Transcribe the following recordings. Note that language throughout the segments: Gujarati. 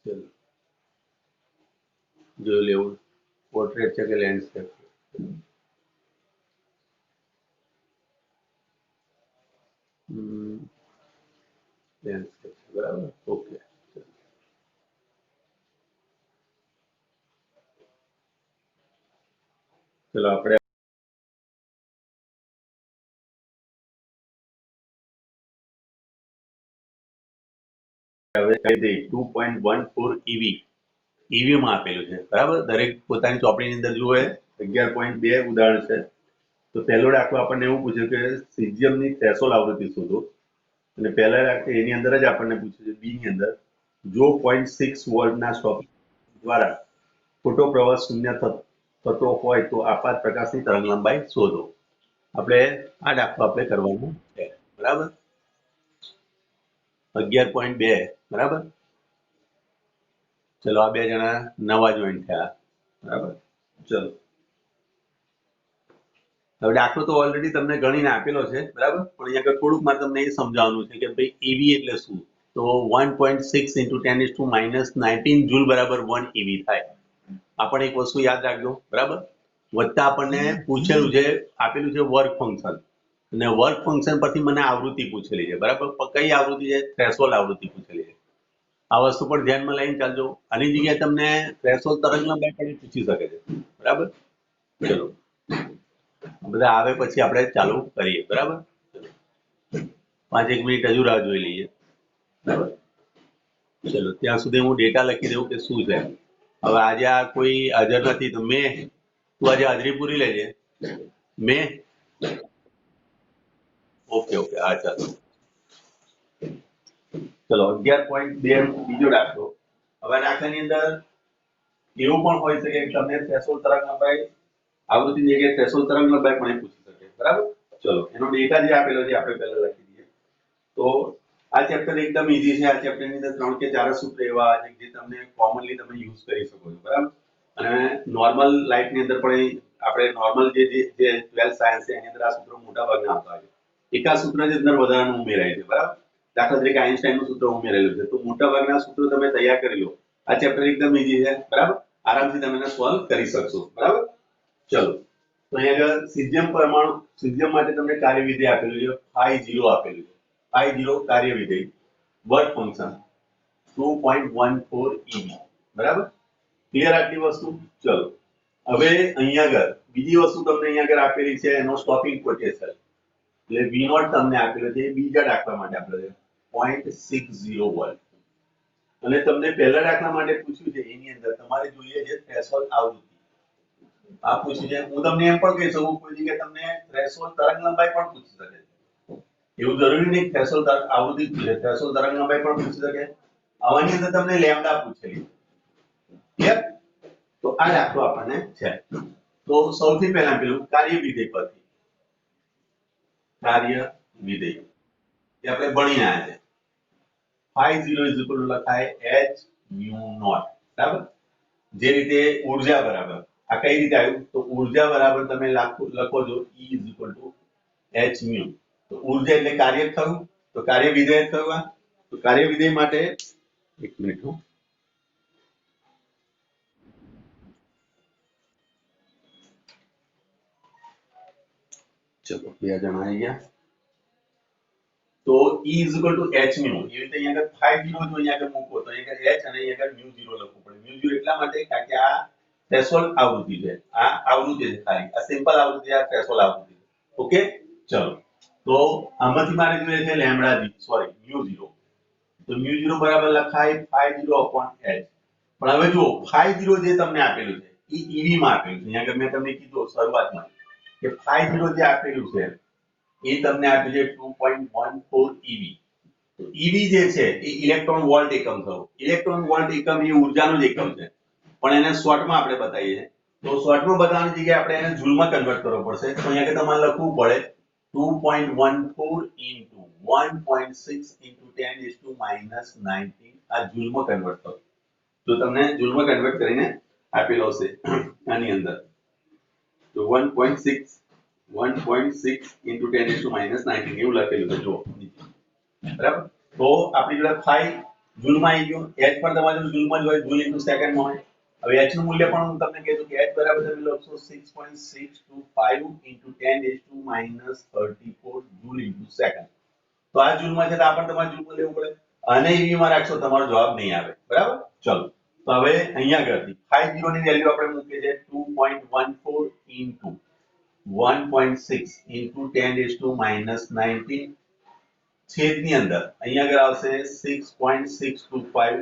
ચલો જોઈ લેવું પોર્ટ્રેટ છે કે લેન્ડસ્કેપ લેન્ડસ્કેપ બરાબર ઓકે ચલો આપણે હવે કહી દઈએ 2.14 EV માં આપેલું છે બરાબર દરેક પોતાની ચોપડીની અંદર જુએ 11.2 ઉદાહરણ છે તો પહેલો દાખલો આપણને એવું પૂછ્યું કે સીઝિયમની થ્રેશોલ્ડ આવૃત્તિ શોધો અને પહેલા દાખલા એની અંદર જ આપણને પૂછ્યું છે બી ની અંદર જો 0.6 વોલ્ટના સ્ટોપિંગ દ્વારા ખોટો પ્રવાહ શૂન્ય થતો હોય તો આપાત પ્રકાશની તરંગ લંબાઈ શોધો આપણે આ દાખલો આપણે કરવાનો છે બરાબર 11.2 બરાબર ચલો આ બે જણા નવા જોઈન થયા બરાબર ચલો હવે દાખલો તો ઓલરેડી તમને ગણીને આપેલો છે બરાબર પણ અહીંયા થોડુંક મારે તમને એ સમજાવવાનું છે કે ભાઈ ઈવી એટલે શું તો 1.6 into 10⁻19 જૂલ બરાબર 1 EV થાય આપણે એક વસ્તુ યાદ રાખજો બરાબર વત્તા આપણને પૂછેલું છે આપેલું છે વર્ક ફંક્શન અને વર્ક ફંક્શન પરથી મને આવૃત્તિ પૂછેલી છે બરાબર કઈ આવૃત્તિ છે થ્રેશોલ્ડ આવૃત્તિ પૂછેલી છે આ વસ્તુ પણ ધ્યાનમાં લઈને ચાલજો આની જગ્યાએ તમને થ્રેશોલ્ડ તરંગ લંબાઈ પણ પૂછી શકે છે બરાબર ચલો બધા આવે પછી આપણે ચાલુ કરીએ બરાબર 5 મિનિટ હજુ રાહ જોઈ લઈએ બરાબર ચલો ત્યાં સુધી હું ડેટા લખી દઉં કે શું છે હવે આજે આ કોઈ હાજર નથી તો મેં તું આજે હાજરી પૂરી લેજે મેં ઓકે ઓકે હા ચાલો ચલો 11.2 બીજો દાખલો હવે દાખલાની અંદર એવું પણ હોઈ શકે કે તમને થ્રેશોલ્ડ તરંગ લંબાઈ આવૃત્તિની જગ્યાએ થ્રેશોલ્ડ તરંગ લંબાઈ પણ પૂછી શકે બરાબર ચલો એનો ડેટા જે આપેલો છે આપણે પહેલા લખી દઈએ તો આ ચેપ્ટર એકદમ ઈઝી છે આ ચેપ્ટરની અંદર 3 કે 4 સૂત્ર એવા છે જે તમને કોમનલી તમે યુઝ કરી શકો છો બરાબર અને નોર્મલ લાઈફની અંદર પણ આપણે નોર્મલ જે 12th સાયન્સ છે એની અંદર આ સૂત્રો મોટા ભાગના આવતા હોય છે એકા સૂત્ર જે અંદર વધારાનું ઉમેરાય છે બરાબર દાખલા તરીકે આઈન્સ્ટાઈનનું સૂત્ર ઉમેરેલું છે તો મોટા ભાગના સૂત્રો તમે તૈયાર કરી લો આ ચેપ્ટર એકદમ ઈઝી છે બરાબર આરામથી તમે એને સોલ્વ કરી શકશો બરાબર ચલો તો અહીંયા આગળ સીઝિયમ પરમાણુ સીઝિયમ માટે તમને કાર્યવિધેય આપેલું છે φ0 આપેલું છે φ0 કાર્યવિધેય વર્ક ફંક્શન 2.14 EV બરાબર ક્લિયર આટલી વસ્તુ ચલો હવે અહીંયા આગળ બીજી વસ્તુ તમને અહીંયા આગળ આપેલી છે એનો સ્ટોપિંગ પોટેન્શિયલ એટલે V0 તમને આપેલો છે બીજા દાખલા માટે આપેલો છે 0.60 વોલ્ટ અને તમને પહેલા દાખલા માટે પૂછ્યું છે એની અંદર તમારે જોઈએ છે થ્રેશોલ્ડ આવૃત્તિ આ પૂછ્યું છે હું તમને એમ પણ કહી શકું કોઈ જગ્યાએ તમને થ્રેશોલ્ડ તરંગ લંબાઈ પણ પૂછી શકે છે એવું જરૂરી નહીં થ્રેશોલ્ડ આવૃત્તિ પૂછે થ્રેશોલ્ડ તરંગ લંબાઈ પણ પૂછી શકે આવાની અંદર તમને લેમ્ડા પૂછેલી ક્લિયર તો આ દાખલો આપણને છે તો સૌથી પહેલા પેલું કાર્ય વિધેય પરથી કાર્ય વિધેય જે આપણે ભણી આવ્યા છે φ0 લખાય h μ0 બરાબર જે રીતે ઊર્જા બરાબર આ કઈ રીતે આવ્યું તો ઊર્જા બરાબર તમે લખો છો E h μ તો ઊર્જા એટલે કાર્ય થયું તો કાર્ય વિધેય થયું આ તો કાર્ય વિધેય માટે એક મિનિટ ચલો બે જણા આવી ગયા તો E h μ એવી રીતે અહીંયા આગળ φ0 જો અહીંયા આગળ મૂકો તો અહીંયા h અને અહીંયા આગળ μ0 લખવું પડે μ0 એટલા માટે કારણ કે આ થ્રેશોલ્ડ આવૃત્તિ છે આ આવૃત્તિ છે ખાલી આ સિમ્પલ આવૃત્તિ આ થ્રેશોલ્ડ આવૃત્તિ ઓકે ચલો તો આમાંથી મારે જોઈએ છે લેમ્ડા સોરી μ0 તો μ0 બરાબર લખાય φ0/h પણ હવે જો φ0 જે તમને આપેલું છે એ EV માં આપેલું છે અહીંયા આગળ મેં તમને કીધું શરૂઆતમાં કે φ0 જે આપેલું છે એ તમને આપ્યું છે 2.14 EV તો EV જે છે એ ઇલેક્ટ્રોન વોલ્ટ એકમ થયો ઇલેક્ટ્રોન વોલ્ટ એકમ એ ઊર્જાનું જ એકમ છે પણ એને શોર્ટમાં આપણે બતાવીએ તો શોર્ટમાં બતાવવાની જગ્યાએ આપણે એને જૂલમાં કન્વર્ટ કરવો પડશે તો અહીંયા તમારે લખવું પડે 2.14 into 1.6 into 10⁻19 આ જૂલમાં કન્વર્ટ કરો તો તમને જૂલમાં કન્વર્ટ કરીને આપેલો હશે આની અંદર તો 1.6 into 10⁻19 એવું લખેલું છે જો બરાબર તો આપણી જોડે જૂલમાં આવી ગયો h પણ તમારું જૂલમાં જ હોય, જૂલ ઇન્ટુ સેકન્ડમાં હોય. હવે h નું મૂલ્ય પણ હું તમને કહી દઉં કે h બરાબર તમે લખશો 6.625 into 10 raised to minus 34 joule into second. તો આ જૂલમાં છે તો આ પણ તમારે જૂલમાં લેવું પડે અને ઈવીમાં રાખશો તમારો જવાબ નહીં આવે. બરાબર. ચલો તો હવે અહીંયા આગળથી 50 ની વેલ્યુ આપણે મૂકીએ છે 2.14 into 1.6 into 10 raised to minus 19 છેદની અંદર અહીંયા આગળ આવશે 6.625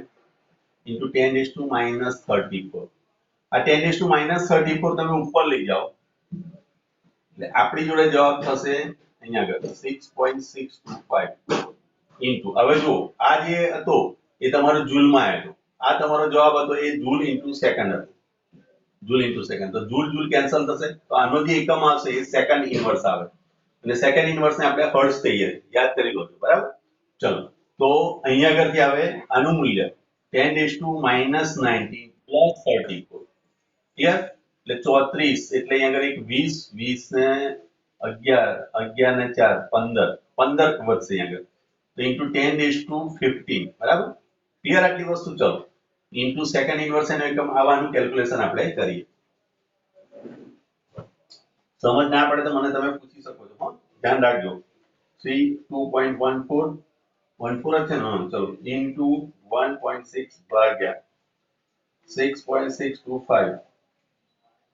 into 10 raised to minus 34. આ 10 raised to minus 34 તમે ઉપર લઈ જાઓ એટલે આપણી જોડે જવાબ થશે અહીંયા આગળ 6.625 into હવે જો આ જે હતો એ તમારો જૂલમાં આવ્યો, આ તમારો જવાબ હતો એ જૂલ ઇન્ટુ સેકન્ડ હતો, જૂલ ઇન્ટુ સેકન્ડ. તો જૂલ જૂલ કેન્સલ થશે તો આનો જે એકમ આવશે એ સેકન્ડ ઇન્વર્સ આવે અને સેકન્ડ ઇન્વર્સ ને આપણે હર્ટ્ઝ કહીએ, યાદ કરી લો. બરાબર. ચલો તો અહીંયા આગળથી આવે આનું મૂલ્ય 10 raised to minus 19 plus 34 clear એટલે 34 એટલે અહીંયા આગળ એક 20 20 ને 11 11 ને 4 15 15 વધશે અહીંયા આગળ તો into 10 raised to 15 બરાબર. ક્લિયર આટલી વસ્તુ. ચલો into સેકન્ડ ઇન્વર્સ એનો એકમ આવવાનું કેલ્ક્યુલેશન આપણે કરીએ. સમજ ના પડે તો મને તમે પૂછી શકો છો, હો ધ્યાન રાખજો. 2.14 14 છે ને. ચલો into 1.6 ભાગ્યા 6.625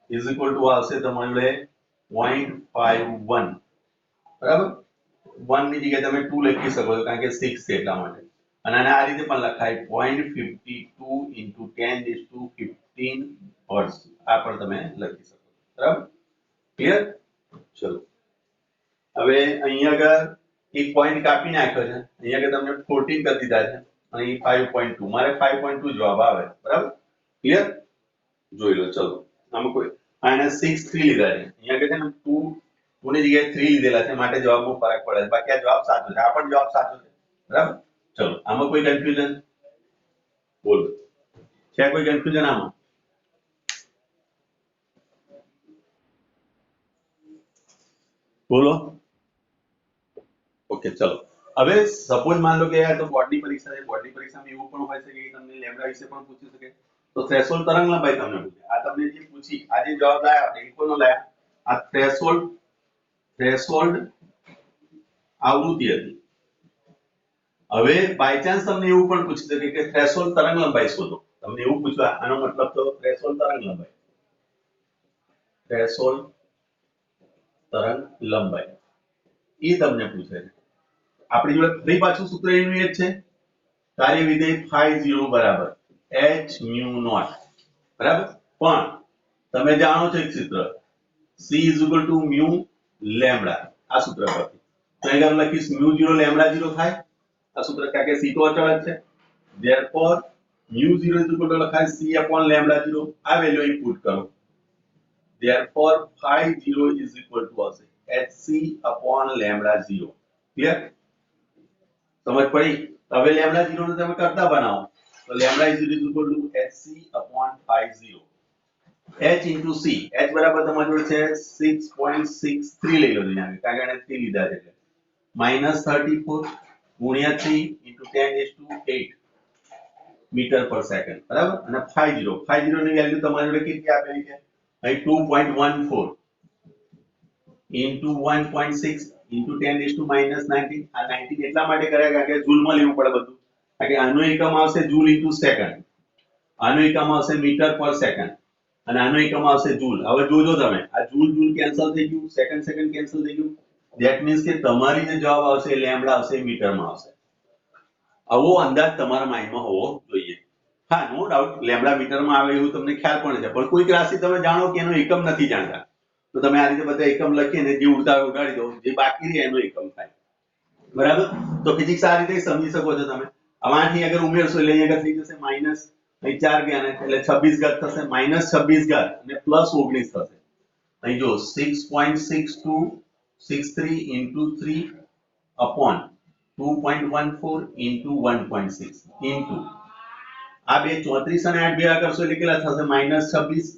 is equal to આવશે તમારે 0.51 બરાબર. 1 ની જગ્યાએ તમે 2 લખી શકો છો કારણ કે 6 છે એટલા માટે અને આને આ રીતે પણ લખાય 0.52 into 10 raised to 15 hertz આ પણ તમે લખી શકો. બરાબર. ક્લિયર. ચલો હવે અહીંયા આગળ એક પોઈન્ટ કાપી નાખ્યો છે, અહીંયા આગળ તમને 14 કરી દીધા છે અને અહીં 5.2 મારે 5.2 જવાબ આવે. બરાબર. ક્લિયર. જોઈ લો. ચલો આમાં કોઈ આને 6 3 લીધા છે, અહીંયા આગળ છે ને 2 ની જગ્યાએ 3 લીધેલા છે માટે જવાબમાં ફરક પડે છે, બાકી આ જવાબ સાચો છે, આ પણ જવાબ સાચો છે. બરાબર. ચલો આમાં કોઈ કન્ફ્યુઝન બોલો, છે કોઈ કન્ફ્યુઝન આમાં? બોલો. ઓકે. ચલો હવે સપોઝ માન લો કે આ તો બોર્ડની પરીક્ષા છે, બોર્ડની પરીક્ષામાં એવું પણ હોય છે કે તમને લેમ્બડા વિશે પણ પૂછી શકે તો થ્રેશોલ્ડ તરંગ લંબાઈ તમને પૂછે. આ તમને જે પૂછી આ જે જવાબ લાયા આપણે ઇક્વલનો લાયા આ થ્રેશોલ્ડ આવૃત્તિ હતી. હવે બાય ચાન્સ તમને એવું પણ પૂછી શકે કે થ્રેશોલ્ડ તરંગ લંબાઈ શોધો, તમને એવું પૂછવા આનો મતલબ તો થ્રેશોલ્ડ તરંગ લંબાઈ, થ્રેશોલ્ડ તરંગ લંબાઈ એ તમને પૂછે છે. આપણી જોડે ફરી પાછું સૂત્ર એનું એ જ છે, કાર્ય વિધેય phi0 બરાબર h mu naught બરાબર. પણ તમે જાણો છો એક સૂત્ર c is equal to mu lambda આ સૂત્ર પરથી તો અહીંયા લખીશ mu0 lambda 0 થાય આ સૂત્ર કારણ કે c તો અચળ જ છે. therefore mu0 is equal to લખાય c upon lambda 0 આ વેલ્યુ ઇનપુટ કરો. therefore phi0 is equal to હશે hc upon lambda 0. ક્લિયર. समझ पड़ी. હવે લેમ્બડા 0 ને તમે કરતા બનાવો તો lambda is equal to hc upon phi0 h into c h બરાબર તમારી જોડે છે 6.63 લઈ લો અહીંયા કારણ કે એને 3 લીધા છે એટલે -34 ગુણ્યા 3 into 10 raised to 8 મીટર પર સેકન્ડ બરાબર. અને phi0 ની વેલ્યુ તમારી જોડે કેટલી આપેલી છે અહીં 2.14 into 1.6 into 10 raised to minus 19 આ 19 એટલા માટે કર્યા કારણ કે જૂલમાં લેવું પડે બધું કારણ કે આનો એકમ આવશે જૂલ ઇન્ટુ સેકન્ડ, આનો એકમ આવશે મીટર પર સેકન્ડ અને આનો એકમ આવશે જૂલ. હવે જોજો તમે આ જૂલ જૂલ કેન્સલ થઈ ગયું, સેકન્ડ સેકન્ડ કેન્સલ થઈ ગયું. ધેટ મીન્સ કે તમારી જે જવાબ આવશે એ લેમ્બડા આવશે મીટરમાં આવશે. આવો અંદાજ તમારા માઇન્ડમાં હોવો જોઈએ. હા નો ડાઉટ લેમ્બડા મીટરમાં આવે એવું તમને ખ્યાલ પણ છે પણ કોઈક રાશિ તમે જાણો કે એનો એકમ નથી જાણતા તો તમે આ રીતે બધા એકમ લખીને જે ઉડતા ઉડાડી દો, જે બાકી રહે એનો એકમ થાય. બરાબર. તો ફિઝિક્સ આ રીતે સમજી શકો છો તમે. આમાંથી અગર ઉમેરશો એટલે અહીંયા આગળ થઈ જશે માઈનસ અહીં 4 ગયા એટલે 26 ઘાત થશે -26 ઘાત અને +19 થશે. અહીં જો 6.6263 into 3 upon 2.14 into 1.6 into આ બે 34 અને 8 ભેગા કરશો એટલે કેટલા થશે -26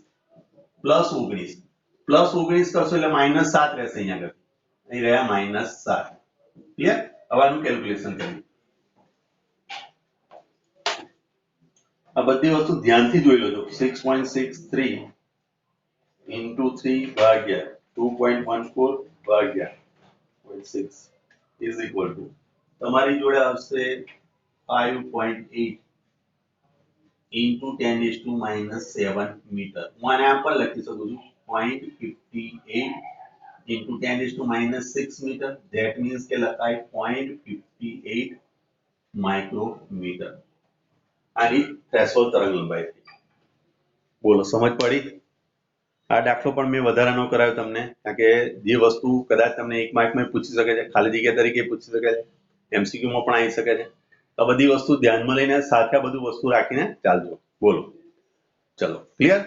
+19 કરશો એટલે -7 રહેશે અહીંયા આગળ. અહીં રહ્યા -7. ક્લિયર. હવે આનું કેલ્ક્યુલેશન કરીએ. આ બધી વસ્તુ ધ્યાનથી જોઈ લેજો 6.63 into 3 ભાગ્યા 2.14 ભાગ્યા 0.6 is equal to તમારી જોડે આવશે 5.8 into 10 is to minus 7 metre હું આને આમ પણ લખી શકું છું 0.58 into 10 is to minus 6 metre that means કે લખાય 0.58 માઇક્રોમીટર આની થ્રેશોલ્ડ તરંગ લંબાઈ થઈ બોલો સમજ પડી આ દાખલો પણ મેં વધારાનો કરાવ્યો તમને કારણ કે જે વસ્તુ કદાચ તમને એક માર્કમાં પૂછી શકે છે ખાલી જગ્યા તરીકે પૂછી શકે છે એમસીક્યુ માં પણ આવી શકે છે તો બધી વસ્તુ ધ્યાનમાં લઈને સાથે આ બધું વસ્તુ રાખીને ચાલજો બોલો ચલો ક્લિયર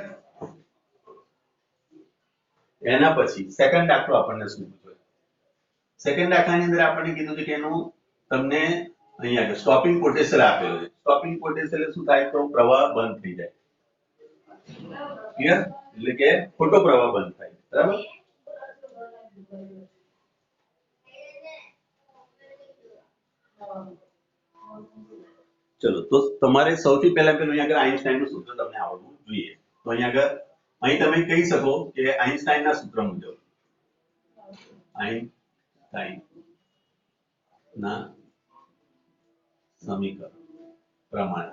એના પછી સેકન્ડ દાખલો આપણને શું પૂછ્યો સેકન્ડ દાખલાની અંદર આપણને કીધું છે કે એનું તમને અહીંયા સ્ટોપિંગ પોટેન્શિયલ આપેલું છે સ્ટોપિંગ પોટેન્શિયલ શું થાય તો પ્રવાહ બંધ થઈ જાય ક્લિયર એટલે કે ખોટો પ્રવાહ બંધ થાય બરાબર ચલો તો તમારે સૌથી પહેલા પેલું અહીંયા આગળ આઈન્સ્ટાઈનનું સૂત્ર તમને આવડવું જોઈએ તો અહીંયા આગળ અહીં તમે કહી શકો કે આઈન્સ્ટાઈનના સૂત્ર મુજબ આઈન્સ્ટાઈનના સમીકરણ પ્રમાણે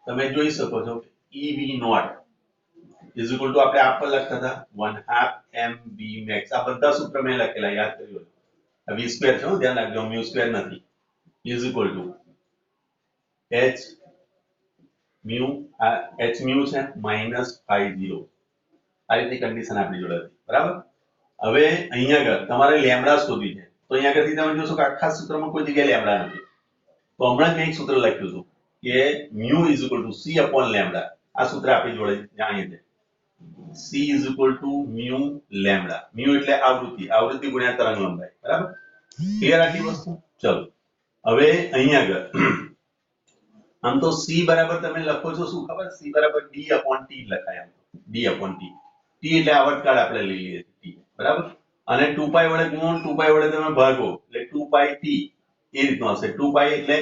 તમે જોઈ શકો છો કે EV naught is equal to આપણે આપ પર લખતા હતા 1/2 mv max આ બધા સૂત્ર મેં લખેલા યાદ કર્યો આ v સ્ક્વેર છે ધ્યાન રાખજો mu સ્ક્વેર નથી is equal to h mu છે minus 50 આ રીતની કન્ડિશન આપણી જોડે હતી બરાબર હવે અહીંયા આગળ તમારે લેમ્ડા શોધવી છે તો અહીંયા આગળથી તમે જોશો કે આખા સૂત્રમાં કોઈ જગ્યાએ લેમ્ડા નથી તો હમણાં જ મેં એક સૂત્ર લખ્યું હતું કે mu is equal to c upon lambda આ સૂત્ર આપણી જોડે જાણીએ છે c is equal to mu lambda mu એટલે આવૃત્તિ ગુણ્યા તરંગ લંબાઈ બરાબર ક્લિયર આટલી વસ્તુ ચલો હવે અહીંયા આગળ આમ તો c બરાબર તમે લખો છો શું ખબર c બરાબર d upon t લખાય આમ d upon t t એટલે આવર્તકાળ આપણે લઈ લઈએ t બરાબર અને 2π વડે ગુણો 2π વડે તમે ભાગો એટલે 2π t એ રીતનું આવશે 2π એટલે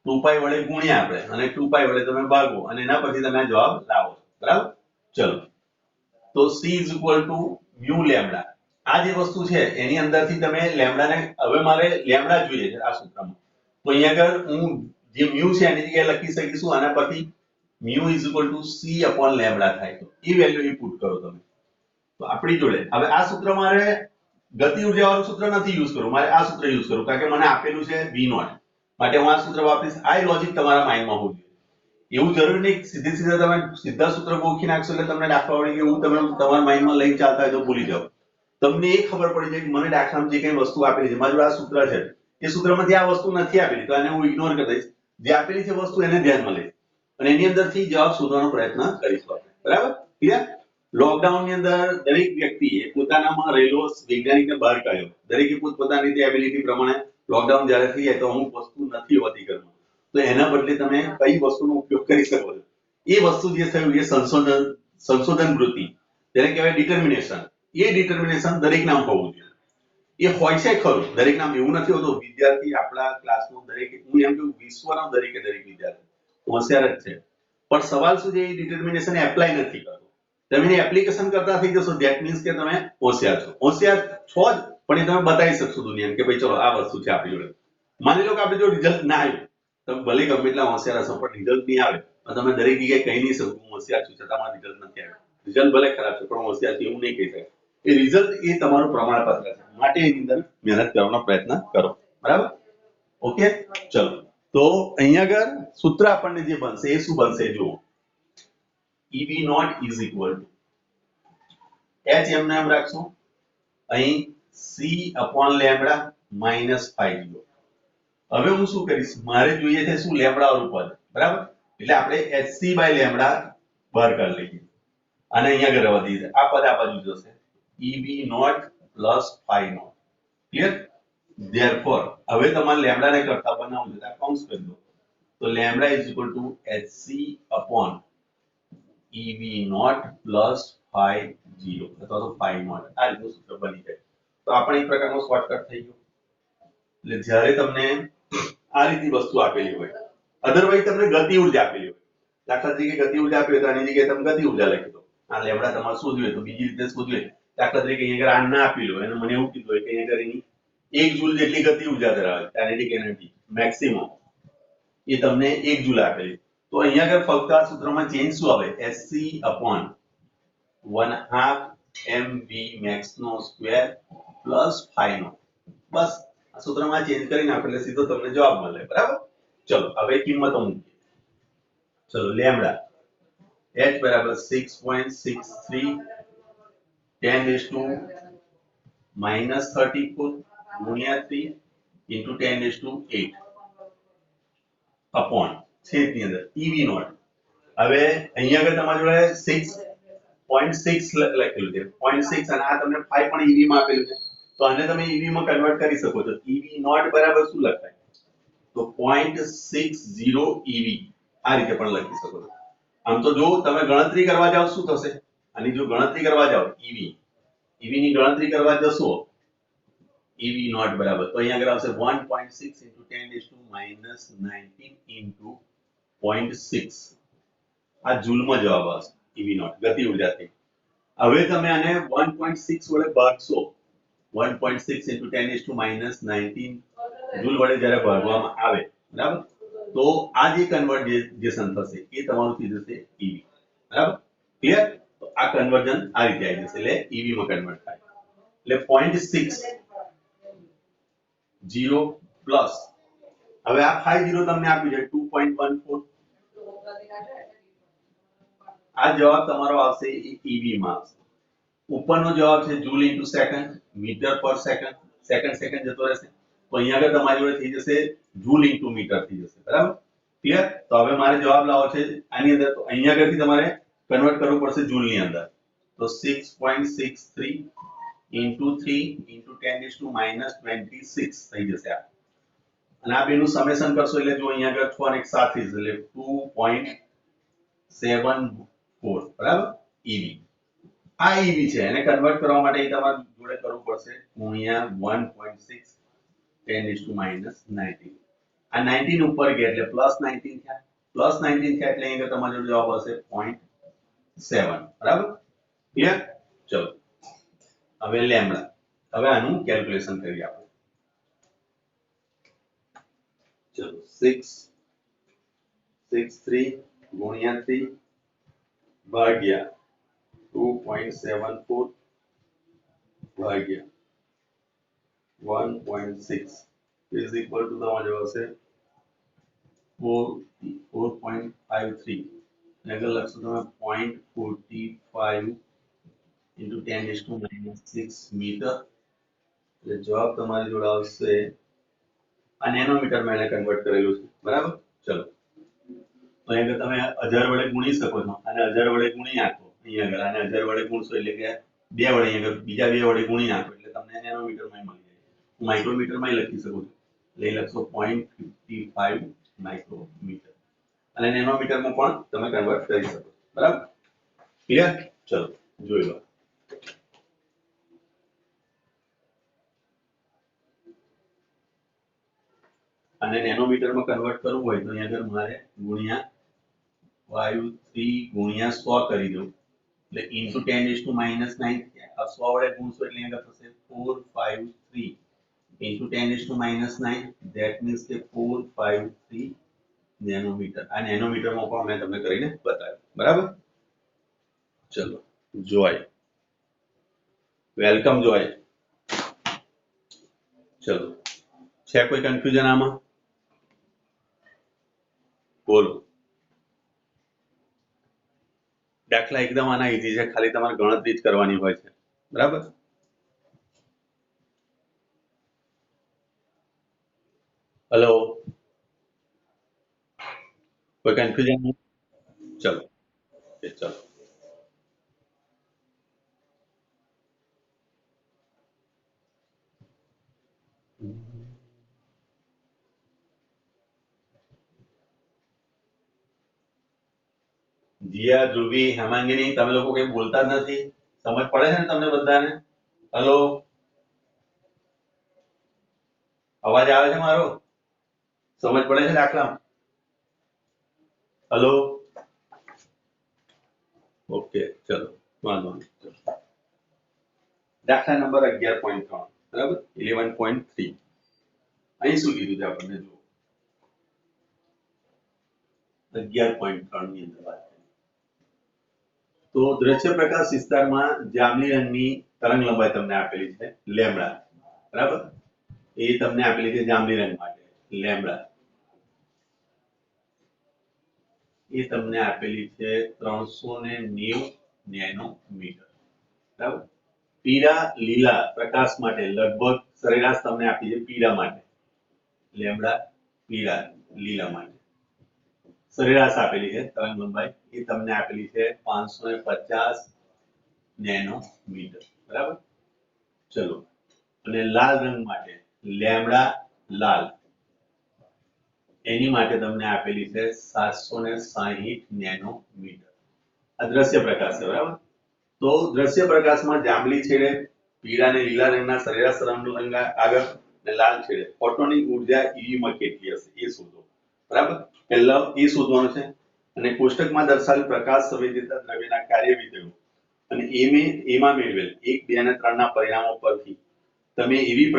2π વડે ગુણ્યા આપણે અને 2π વડે તમે ભાગો અને એના પછી તમે જવાબ લાવો બરાબર ચલો તો c is equal to mu lambda આ જે વસ્તુ છે એની અંદરથી તમે લેમ્બડા ને હવે મારે લેમ્બડા જોઈએ છે આ સૂત્રમાં તો અહીંયા આગળ હું જે mu છે એની જગ્યાએ લખી શકીશું આના પરથી mu is equal to c upon lambda થાય તો એ વેલ્યુ ઇનપુટ કરો તમે તો આપણી જોડે હવે આ સૂત્ર મારે ગતિ ઉર્જા વાળું સૂત્ર નથી યુઝ કરવું મારે આ સૂત્ર યુઝ કરવું કારણ કે મને આપેલું છે v નોટ માટે હું આ સૂત્ર વાપરીશ આ લોજિક તમારા માઇન્ડમાં હોવું જોઈએ એવું જરૂરી નહીં સીધા તમે સીધા સૂત્ર ગોખી નાખશો એટલે તમને દાખલા આવડે કે એવું તમે તમારા માઇન્ડમાં લઈને ચાલતા હોય તો ભૂલી જાઓ તમને એ ખબર પડી જાય કે મને દાખલામાં જે કંઈ વસ્તુ આપેલી છે મારી જોડે આ સૂત્ર છે એ સૂત્રમાંથી આ વસ્તુ નથી આપેલી તો આને હું ઇગ્નોર કરી દઈશ જે આપેલી છે વસ્તુ એને ધ્યાનમાં લઈશ અને એની અંદરથી જવાબ શોધવાનો પ્રયત્ન કરીશું આપણે બરાબર ક્લિયર લોકડાઉન ની અંદર દરેક વ્યક્તિએ પોતાનામાં રહેલો વૈજ્ઞાનિકને બહાર કાઢ્યો દરેકે પોતપોતાની રીતે એબિલિટી પ્રમાણે લોકડાઉન જ્યારે થઈ જાય તો અમુક વસ્તુ નથી હોતી ઘરમાં તો એના બદલે તમે કઈ વસ્તુનો ઉપયોગ કરી શકો છો એ વસ્તુ જે થયું એ સંશોધન વૃત્તિ જેને કહેવાય ડિટર્મિનેશન એ ડિટર્મિનેશન દરેક નામ હોવું જોઈએ એ હોય છે ખરું દરેક નામ એવું નથી હોતું વિદ્યાર્થી આપણા ક્લાસનો દરેક હું એમ કહું વિશ્વનો દરેકે દરેક વિદ્યાર્થી હોશિયાર જ છે પણ સવાલ શું છે એ ડિટર્મિનેશન એપ્લાય નથી કરતો તમે એની એપ્લિકેશન કરતા થઈ જશો ધેટ મીન્સ કે તમે હોશિયાર છો હોશિયાર છો જ પણ એ તમે બતાવી શકશો દુનિયાને કે ભાઈ ચલો આ વસ્તુ છે આપણી જોડે માની લો કે આપણે જો રિઝલ્ટ ના આવ્યું તમે ભલે ગમે એટલા હોશિયાર હશો પણ રિઝલ્ટ નહીં આવે તો તમે દરેક જગ્યાએ કહી નહીં શકો હું હોશિયાર છું છતાં મારું રિઝલ્ટ નથી આવ્યું રિઝલ્ટ ભલે ખરાબ છે પણ હોશિયાર છે એવું નહીં કહી શકાય એ રિઝલ્ટ એ તમારું પ્રમાણપત્ર છે માટે એની અંદર મહેનત કરવાનો પ્રયત્ન કરો બરાબર ઓકે ચલો તો અહીંયા આગળ સૂત્ર આપણને જે બનશે એ શું બનશે જુઓ EV naught is equal to h એમને એમ રાખશું અહીં c upon લેમ્બડા minus 5 હવે હું શું કરીશ મારે જોઈએ છે શું લેમ્બડા વાળું પદ બરાબર એટલે આપણે hc by લેમ્બડા બહાર કાઢી લઈએ અને અહીંયા આગળ રહેવા દઈએ આ પદ આ બાજુ જશે EV naught plus 5 not clear therefore હવે તમારે લેમ્બડા ને કરતા બનાવવું છે આ કૌંસ કરી દો તો lambda is equal to hc upon EV naught plus 5 અથવા તો 5 નોટ આ રીતનું સૂત્ર બની જાય તો આપણે એક પ્રકારનો શોર્ટકટ થઈ ગયો એટલે જ્યારે તમને આ રીતની વસ્તુ આપેલી હોય અધરવાઇઝ તમને ગતિ ઉર્જા આપેલી હોય દાખલા તરીકે ગતિ ઉર્જા આપી હોય તો આની જગ્યાએ તમે ગતિ ઉર્જા લખી દો. આ લેમડા તમારે શોધવી હોય તો બીજી રીતે શોધવી હોય. દાખલા તરીકે અહીંયા આગળ આ ના આપેલું હોય અને મને એવું કીધું હોય કે અહીંયા આગળ એની 1 જૂલ જેટલી ગતિ ઉર્જા ધરાવે છે, કાઇનેટિક એનર્જી મેક્સિમમ, એ તમને 1 જૂલ આપેલી. તો અહીંયા આગળ ફક્ત આ સૂત્રમાં ચેન્જ શું આવે? Sc upon 1/2 mv max નો સ્ક્વેર પ્લસ phi નો. બસ આ સૂત્રમાં ચેન્જ કરીને આપણે સીધો તમને જવાબ મળે. બરાબર? ચલો હવે કિંમતો મૂકીએ. ચલો લેમ્ડા h બરાબર 6.63 10⁻⁻34 ગુણ્યા 3 into 10⁸8 अपॉन છેદની અંદર ev નોટ. હવે અહીંયા આગળ તમારી જોડે 6.6 લખેલું છે, 0.6 અને આ તમને 5 પણ ev માં આપેલું છે, તો આને તમે ev માં કન્વર્ટ કરી શકો છો. ev નોટ બરાબર શું લખાય? તો 0.60 ev આ રીતે પણ લખી શકો છો. આમ તો જો તમે ગણતરી કરવા જાવ શું થશે? આની જો ગણતરી કરવા જાવ ev ની ગણતરી કરવા જશો ev નોટ બરાબર તો અહીંયા આગળ આવશે 1.6 into 10⁻⁻19 into 0.6. આ જૂલમાં જવાબ આવશે ev નોટ ગતિ ઉર્જાથી. હવે તમે આને 1.6 વડે ભાગશો, 1.6 into 10⁻⁻19 જૂલ વડે જ્યારે ભાગવામાં આવે, બરાબર, તો આ જે કન્વર્જેશન થશે એ તમારું થઈ જશે ev. બરાબર? ક્લિયર? તો આ કન્વર્ઝન આ રીતે આવી જશે, એટલે ev માં કન્વર્ટ થાય. એટલે 0.60 પ્લસ હવે આ 50 તમને આપ્યું છે 2.14. આ જવાબ તમારો આવશે એ ev માં આવશે. ઉપરનો જવાબ છે જૂલ ઇન્ટુ સેકન્ડ, મીટર પર સેકન્ડ, સેકન્ડ જતો રહેશે, તો અહીંયા આગળ તમારી જોડે થઈ જશે જૂલ ઇન્ટુ મીટર થઈ જશે. બરાબર? ક્લિયર? તો હવે મારે જવાબ લાવો છે આની અંદર, તો અહીંયા આગળથી તમારે કન્વર્ટ કરવું પડશે જૂલની અંદર. તો 6.63 into 3 into 10⁻⁻26 થઈ જશે આ. અને આ બેનું સમેશન કરશો એટલે જો અહીંયા આગળ 6 અને 1 સાથે એટલે 2.74. બરાબર? ev આ ev છે, એને કન્વર્ટ કરવા માટે તમારે જોડે કરવું પડશે ગુણ્યા 1.6 10⁻⁻19. આ 19 ઉપર ગયા એટલે +19 થયા, +19 થયા એટલે અહીંયા તમારો જવાબ આવશે 0.7. બરાબર? ક્લિયર? ચલો હવે લેમ્ડા. હવે આનું કેલ્ક્યુલેશન કરીએ આપણે. ચલો 663 ગુણ્યા 3 ભાગ્યા 2.74 ભાગ્યા 1.6 is equal to તમારો જવાબ છે 4.53. આગળ લખશો તમે 0.45 into 10⁻⁻6 મીટર. એટલે જવાબ તમારી જોડે આવશે, આ નેનોમીટરમાં એને કન્વર્ટ કરેલું છે. બરાબર? ચલો તો અહીંયા તમે 1000 વડે ગુણી શકો છો, અને 1000 વડે ગુણી નાખો અહીંયા આગળ, અને 1000 વડે ગુણશો એટલે કે 2 વડે અહીંયા આગળ બીજા 2 વડે ગુણી નાખો એટલે તમને નેનોમીટરમાં મળી જાય. હું માઇક્રોમીટરમાં લખી શકું છું, એટલે લખશો 0.55 માઇક્રોમીટર, અને નેનોમીટરમાં પણ તમે કન્વર્ટ કરી શકો. બરાબર? ક્લિયર? ચલો જોઈ લો. અને નેનોમીટરમાં કન્વર્ટ કરવું હોય તો અહીંયા આગળ મારે ગુણ્યા 5 ગુણ્યા 100 કરી દઉં એટલે into 10⁻⁹ 100 વડે ગુણશો એટલે અહીંયા થશે 453 into 10⁻⁹, that means કે 453 નેનોમીટર. આ નેનોમીટરમાં પણ મેં તમને કરીને બતાવ્યું. બરાબર? ચલો જોય, વેલકમ જોય. ચલો છે કોઈ કન્ફ્યુઝન આમાં? બોલો. દાખલા એકદમ આના ઈઝી છે, ખાલી તમારે ગણતરી જ કરવાની હોય છે. બરાબર? હેલો, કોઈ કન્ફ્યુઝન? ચલો ચલો જીયા, ધ્રુવી, હેમાંગીની, તમે લોકો કઈ બોલતા જ નથી. સમજ પડે છે ને તમને બધાને? હેલો, અવાજ આવે છે મારો? સમજ પડે છે દાખલા? હેલો, ઓકે ચલો વાંધો નહીં. દાખલા નંબર 11.3 બરાબર 11.3 અહીં શું કીધું છે આપણને જો 11.3 ની અંદર વાત કરીએ તો દ્રશ્ય પ્રકાશ વિસ્તારમાં જાંબલી રંગની તરંગ લંબાઈ તમને આપેલી છે લેમ્બડા બરાબર એ તમને આપેલી છે જાંબલી રંગ માટે લેમ્બડા એ તમને આપેલી છે 390 નેનોમીટર બરાબર પીળા લીલા પ્રકાશ માટે લગભગ સરેરાશ તમને આપી છે પીળા માટે લેમ્બડા પીળા લીલા માટે સરેરાશ આપેલી છે તરંગ લંબાઈ એ તમને આપેલી છે 550 નેનોમીટર બરાબર ચલો અને લાલ રંગ માટે લેમ્બડા લાલ એની માટે તમને આપેલી છે 760 નેનોમીટર આ દ્રશ્ય પ્રકાશ છે બરાબર તો દ્રશ્ય પ્રકાશમાં જાંબલી છેડે પીળા અને લીલા રંગના સરેરાશ તરંગ આગળ અને લાલ છેડે ફોટોનની ઉર્જા ઈવી માં કેટલી હશે એ શોધો બરાબર પહેલા એ શોધવાનું છે અને કોષ્ટકમાં દર્શાવેલ પ્રકાશ સંવેદિતા દ્રવ્યના કાર્ય વિધેયો અને એમાં મેળવેલ 1 2 અને 3 ના પરિણામો પરથી તમે એવી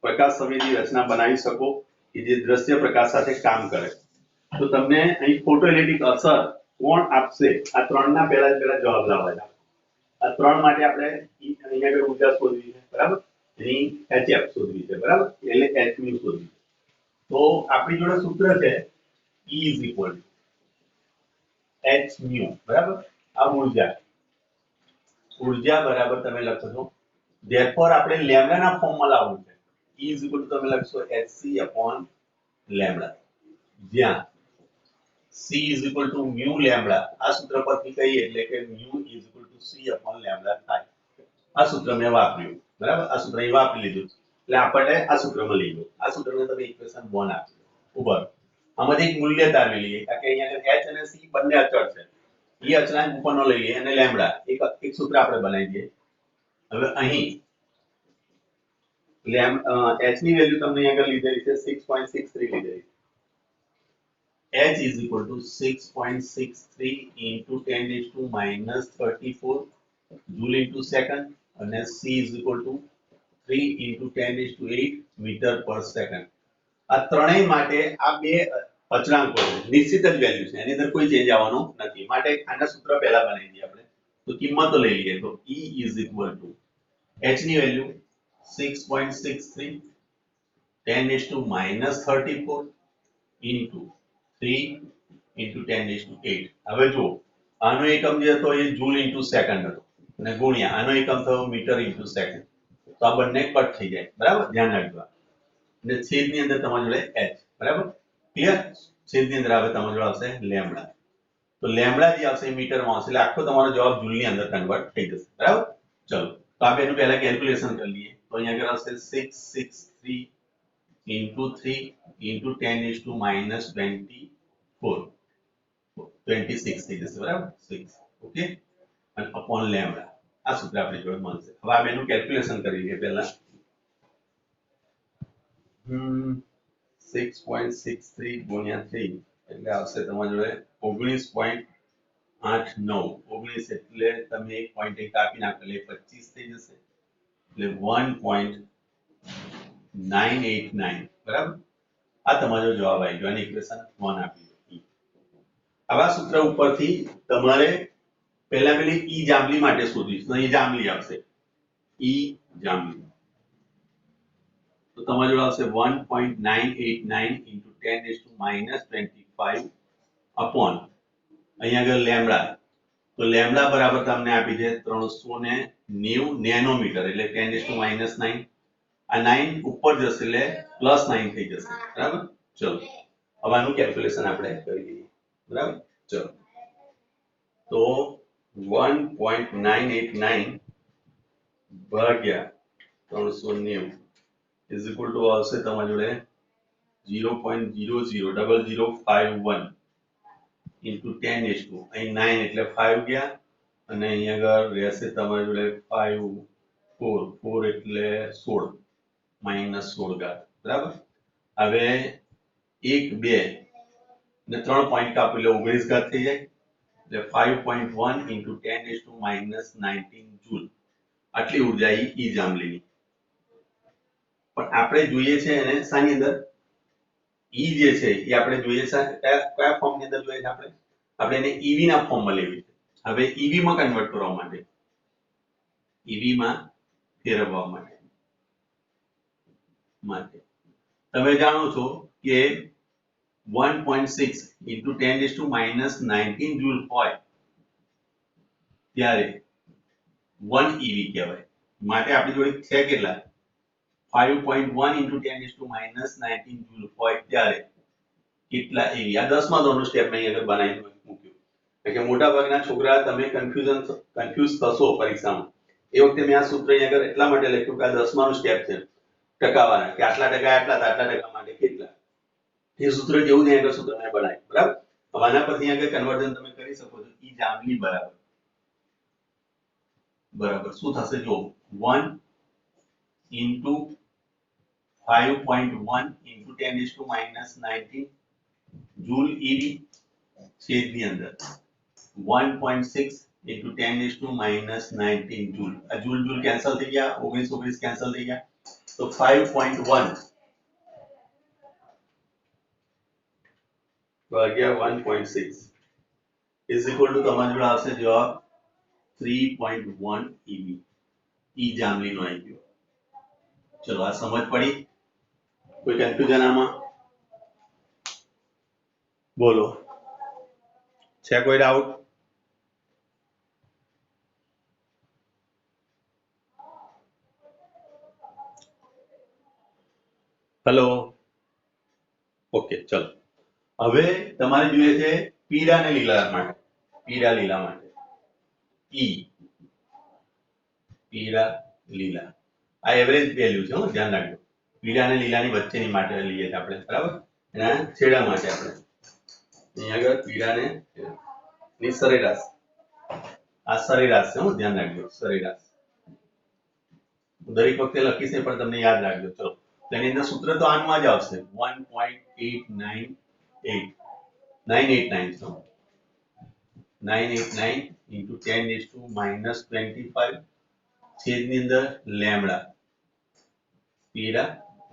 પ્રકાશ સંવેદી રચના બનાવી શકો કે જે દ્રશ્ય પ્રકાશ સાથે કામ કરે તો તમને અહીં ફોટોઇલેક્ટ્રિક અસર કોણ આપશે આ ત્રણના પહેલા જવાબ લાવવા છે આ ત્રણ માટે આપણે અહીંયા આગળ ઉર્જા શોધવી છે બરાબર એની HF શોધવી છે બરાબર એટલે H mu શોધવી તો આપણી જોડે સૂત્ર છે E is equal to H mu બરાબર આ ઉર્જા બરાબર તમે લખો છો therefore આપણે લેમ્બડાના ફોર્મમાં લાવવું છે E is equal to તમે લખશો Hc upon લેમ્બડા જ્યાં C is equal to mu lambda આ સૂત્ર પરથી કહીએ એટલે કે mu is equal to C upon lambda થાય આ સૂત્ર મેં વાપર્યું બરાબર આ સૂત્ર અહીં વાપરી લીધું એટલે આપણે આ સૂત્રમાં લઈ લો આ સૂત્રને તમે ઇક્વેશન 1 આપી ઉપર આમાંથી એક મૂલ્ય તારવી લઈએ કારણ કે અહીંયા H અને C બંને અચળ છે એ અચળાંક ઉપરનો લઈ લઈએ અને લેમ્બડા એક સૂત્ર આપણે બનાવી દઈએ હવે અહીં H ની વેલ્યુ તમને અહીંયા આગળ લીધેલી છે 6.63 લીધેલી H is equal to 6.63 into 10 raised to minus 34 joule into second and C is equal to 3 into 10 raised to 8 meter per second. આ ત્રણેય માટે આ બે અચળાંકો છે નિશ્ચિત જ વેલ્યુ છે એની અંદર કોઈ ચેન્જ આવવાનો નથી માટે આના સૂત્ર પહેલા બનાવી દઈએ આપણે તો કિંમતો લઈ લઈએ તો E is equal to H ની value 6.63 10 raised to minus 34 into 3 into 10 raised to 8 હવે જો આનો એકમ જે હતો એ જૂલ ઇન્ટુ સેકન્ડ હતો અને ગુણ્યા આનો એકમ થયો મીટર ઇન્ટુ સેકન્ડ તો આ બંને કટ થઈ જાય બરાબર ધ્યાન રાખજો અને છેદની અંદર તમારી જોડે h બરાબર ક્લિયર છેદની અંદર આવે તમારી જોડે આવશે લેમ્બડા તો લેમ્બડા જે આવશે મીટરમાં આવશે એટલે આખો તમારો જવાબ જૂલની અંદર કન્વર્ટ થઈ જશે બરાબર ચલો તો આપણે એનું પહેલા કેલ્ક્યુલેશન કરી લઈએ તો અહીંયા આગળ આવશે 663 into 3 into 10 is to minus 24 26 થઈ જશે બરાબર 6 ઓકે અને upon lambda આ સૂત્ર આપણી જોડે મળશે હવે આ બેનું કેલ્ક્યુલેશન કરી લઈએ પહેલા 6.63 ગુણ્યા 3 એટલે આવશે તમારી જોડે 19.89 19 એટલે તમે એક પોઈન્ટ એક કાપી નાખો એટલે 25 થઈ જશે એટલે 1.989 બરાબર આ તમારો જવાબ આવી ગયો અને ઇક્વેશન 1 આપી દો હવે આ સૂત્ર ઉપરથી તમારે પહેલા પેલી E જાંબલી માટે શોધવી છે અહીં જાંબલી આવશે E જાંબલી તો તમારો જવાબ આવશે 1.989 into 10 raised to minus 25 upon અહીંયા આગળ લેમ્બડા તો લેમ્બડા બરાબર તમને આપી છે 390 નેનોમીટર એટલે 10 raised to minus 9 આ 9 ઉપર જશે એટલે પ્લસ 9 થઈ જશે બરાબર ચલો હવે આનું કેલ્ક્યુલેશન આપણે કરી લઈએ બરાબર ચલો તો 1.989 ભાગ્યા 390 is equal to આવશે તમારી જોડે 0.000051 into 10 is to અહીં 9 એટલે 5 ગયા અને અહીં આગળ રહેશે તમારી જોડે 5 4 4 એટલે 16 minus 16 ઘાત બરાબર હવે 1 2 ને 3 પોઈન્ટ કાપો એટલે 19 ઘાત થઈ જાય એટલે 5.1 into 10 raised to minus 19 joule આટલી ઉર્જા ઈ જાંબલીની. પણ આપણે જોઈએ છે એને શાની અંદર ઈ જે છે એ આપણે જોઈએ છે કયા ફોર્મની અંદર જોઈએ છે આપણે એને ઈવી ના ફોર્મમાં લેવી છે. હવે ઈવી માં કન્વર્ટ કરવા માટે ઈવી માં ફેરવવા માટે તમે જાણો છો કે 1.6 into 10 raised to minus 19 joule હોય ત્યારે 1 ઈવી કહેવાય. માટે આપણી જોડે છે કેટલા 5.1 into 10 raised to minus 19 joule હોય ત્યારે કેટલા ઈવી. આ 10મા ધોરણનું સ્ટેપ મેં અહીંયા બનાવીને મૂક્યું. એટલે મોટા ભાગના છોકરા તમે કન્ફ્યુઝ થશો પરીક્ષામાં. એ વખતે મેં આ સૂત્ર અહીંયા આગળ એટલા માટે લખ્યું કે આ 10માનું સ્ટેપ છે ટકાવાળા કે આટલા ટકા આટલા ટકા માટે કેટલા. એ સૂત્ર જેવું જ અહીંયા સૂત્ર મેં બનાવ્યું. બરાબર. હવે આના પરથી અહીંયા કન્વર્ઝન તમે કરી શકો છો. ઈ જાંબલી બરાબર શું થશે જો 1 into 5.1 into 10 raised to minus 19 joule eV છેદની અંદર 1.6 into 10 raised to minus 19 joule. આ જૂલ જૂલ કેન્સલ થઈ ગયા 19 કેન્સલ થઈ ગયા તો 5.1 ભાગ્યા 1.6 is equal to તમારા જોડે આવશે જવાબ 3.1 ઈવી. ઈ જાંબલીનો આવી ગયો. ચલો આ સમજ પડી? કોઈ કન્ફ્યુઝન આમાં? બોલો છે કોઈ ડાઉટ? હેલો ઓકે ચલો હવે તમારે જોઈએ છે પીળા અને લીલા માટે. પીળા લીલા માટે ઈ પીળા લીલા આ એવરેજ વેલ્યુ છે. ધ્યાન રાખજો પીળા અને લીલાની વચ્ચેની માટે લઈએ છીએ આપણે. બરાબર. એના છેડા માટે આપણે અહીંયા આગળ પીળા ને ની સરેરાશ આ સરેરાશ છે. ધ્યાન રાખજો સરેરાશ દરેક વખતે લખીશ ને પણ તમને યાદ રાખજો. ચલો તેની અંદર સૂત્ર તો આનું જ આવશે 1.989 into 10 raised to minus 25 છેદની અંદર લેમ્બડા પીળા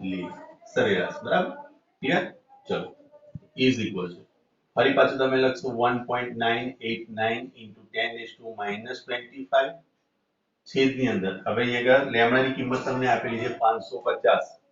લીલા સરેરાશ. બરાબર ક્લિયર? ચલો ઇઝ ઇક્વલ ટુ ફરી પાછું તમે લખશો 1.989 into 10 raised to minus 25 છેદની અંદર હવે અહીંયા લેમ્બડાની કિંમત તમને આપેલી છે 550